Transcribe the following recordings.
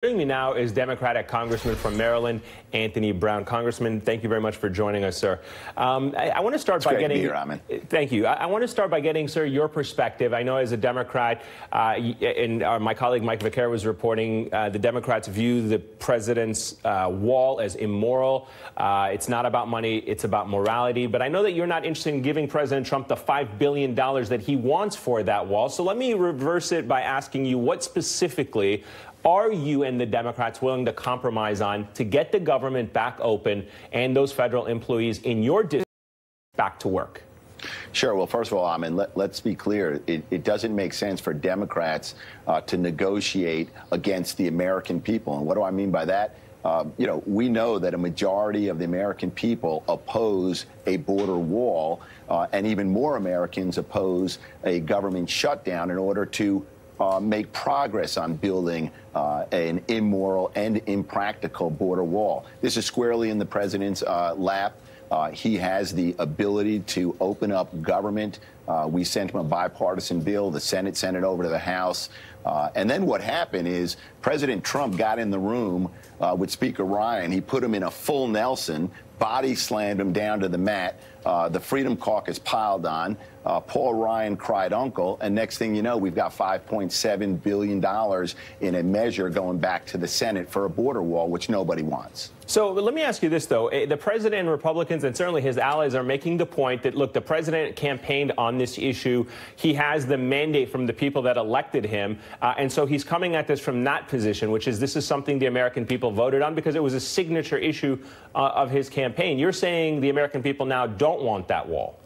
Joining me now is Democratic Congressman from Maryland, Anthony Brown. Congressman, thank you very much for joining us, sir. I want to start by getting. Thank you. I want to start by getting, sir, your perspective. I know as a Democrat, and my colleague Mike Vicaire was reporting, the Democrats view the president's wall as immoral. It's not about money; it's about morality. But I know that you're not interested in giving President Trump the $5 billion that he wants for that wall. So let me reverse it by asking you, what specifically are you and the Democrats willing to compromise on to get the government back open and those federal employees in your district back to work? Sure. Well, first of all, let's be clear. It doesn't make sense for Democrats to negotiate against the American people. And what do I mean by that? We know that a majority of the American people oppose a border wall, and even more Americans oppose a government shutdown in order to make progress on building an immoral and impractical border wall. This is squarely in the president's lap. He has the ability to open up government. We sent him a bipartisan bill. The Senate sent it over to the House. And then what happened is President Trump got in the room with Speaker Ryan. He put him in a full Nelson, body slammed him down to the mat. The Freedom Caucus piled on. Paul Ryan cried uncle. And next thing you know, we've got $5.7 billion in a measure going back to the Senate for a border wall, which nobody wants. So let me ask you this, though. The president and Republicans and certainly his allies are making the point that, look, the president campaigned on this issue. He has the mandate from the people that elected him. And so he's coming at this from that position, which is this is something the American people voted on because it was a signature issue of his campaign. You're saying the American people now don't want that wall.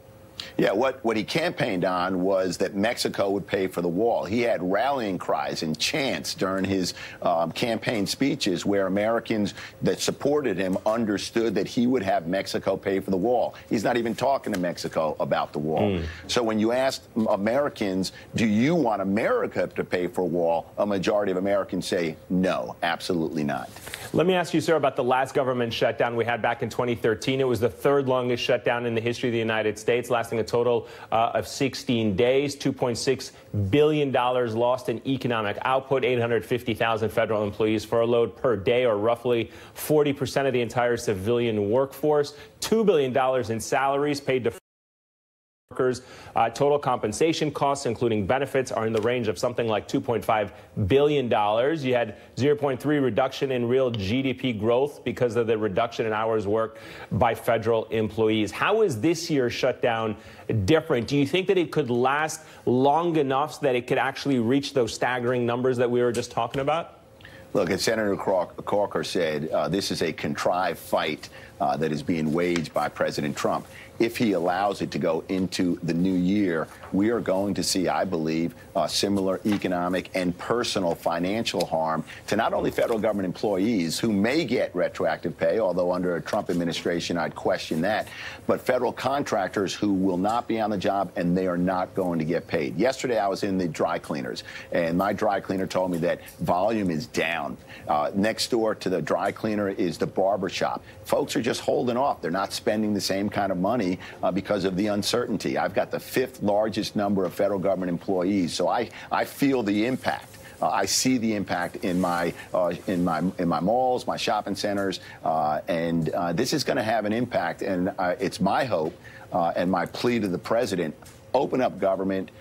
Yeah, what he campaigned on was that Mexico would pay for the wall. He had rallying cries and chants during his campaign speeches where Americans that supported him understood that he would have Mexico pay for the wall. He's not even talking to Mexico about the wall. So when you ask Americans, do you want America to pay for a wall, a majority of Americans say no, absolutely not. Let me ask you, sir, about the last government shutdown we had back in 2013. It was the third longest shutdown in the history of the United States, lasting a total of 16 days, $2.6 billion lost in economic output, 850,000 federal employees furloughed per day, or roughly 40% of the entire civilian workforce, $2 billion in salaries paid to workers. Total compensation costs, including benefits, are in the range of something like $2.5 billion. You had 0.3 reduction in real GDP growth because of the reduction in hours worked by federal employees. How is this year's shutdown different? Do you think that it could last long enough so that it could actually reach those staggering numbers that we were just talking about? Look, as Senator Corker said, this is a contrived fight that is being waged by President Trump. If he allows it to go into the new year, we are going to see, I believe, similar economic and personal financial harm to not only federal government employees who may get retroactive pay, although under a Trump administration I'd question that, but federal contractors who will not be on the job and they are not going to get paid. Yesterday I was in the dry cleaners, and my dry cleaner told me that volume is down. Next door to the dry cleaner is the barber shop. Folks are just holding off. They're not spending the same kind of money because of the uncertainty. I've got the 5th largest number of federal government employees, so I feel the impact. I see the impact in my malls, my shopping centers, and this is going to have an impact. And it's my hope and my plea to the president: open up government,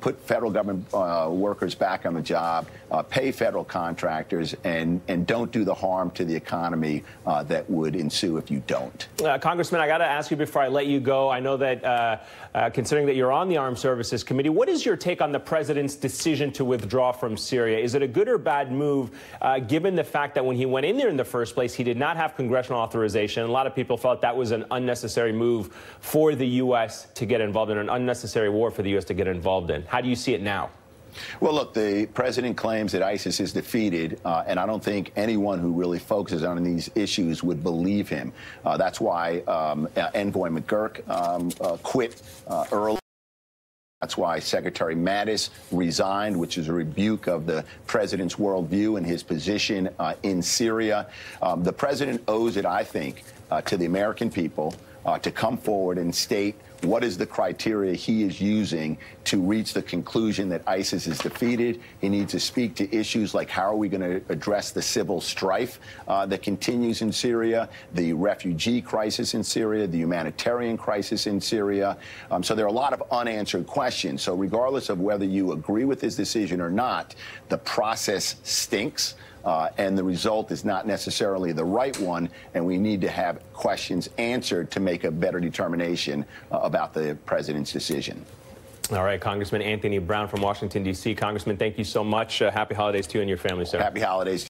put federal government workers back on the job, pay federal contractors, and don't do the harm to the economy that would ensue if you don't. Congressman, I got to ask you before I let you go. I know that considering that you're on the Armed Services Committee, what is your take on the president's decision to withdraw from Syria? Is it a good or bad move, given the fact that when he went in there in the first place, he did not have congressional authorization? A lot of people felt that was an unnecessary move for the U.S. to get involved in, an unnecessary war for the U.S. to get involved in. How do you see it now? Well, look, the president claims that ISIS is defeated, and I don't think anyone who really focuses on these issues would believe him. That's why Envoy McGurk quit early. That's why Secretary Mattis resigned, which is a rebuke of the president's worldview and his position in Syria. The president owes it, I think, to the American people to come forward and state what is the criteria he is using to reach the conclusion that ISIS is defeated. He needs to speak to issues like how are we going to address the civil strife that continues in Syria, the refugee crisis in Syria, the humanitarian crisis in Syria. So there are a lot of unanswered questions. So regardless of whether you agree with his decision or not, the process stinks. And the result is not necessarily the right one, and we need to have questions answered to make a better determination about the president's decision. All right, Congressman Anthony Brown from Washington, D.C. Congressman, thank you so much. Happy holidays to you and your family, sir. Happy holidays.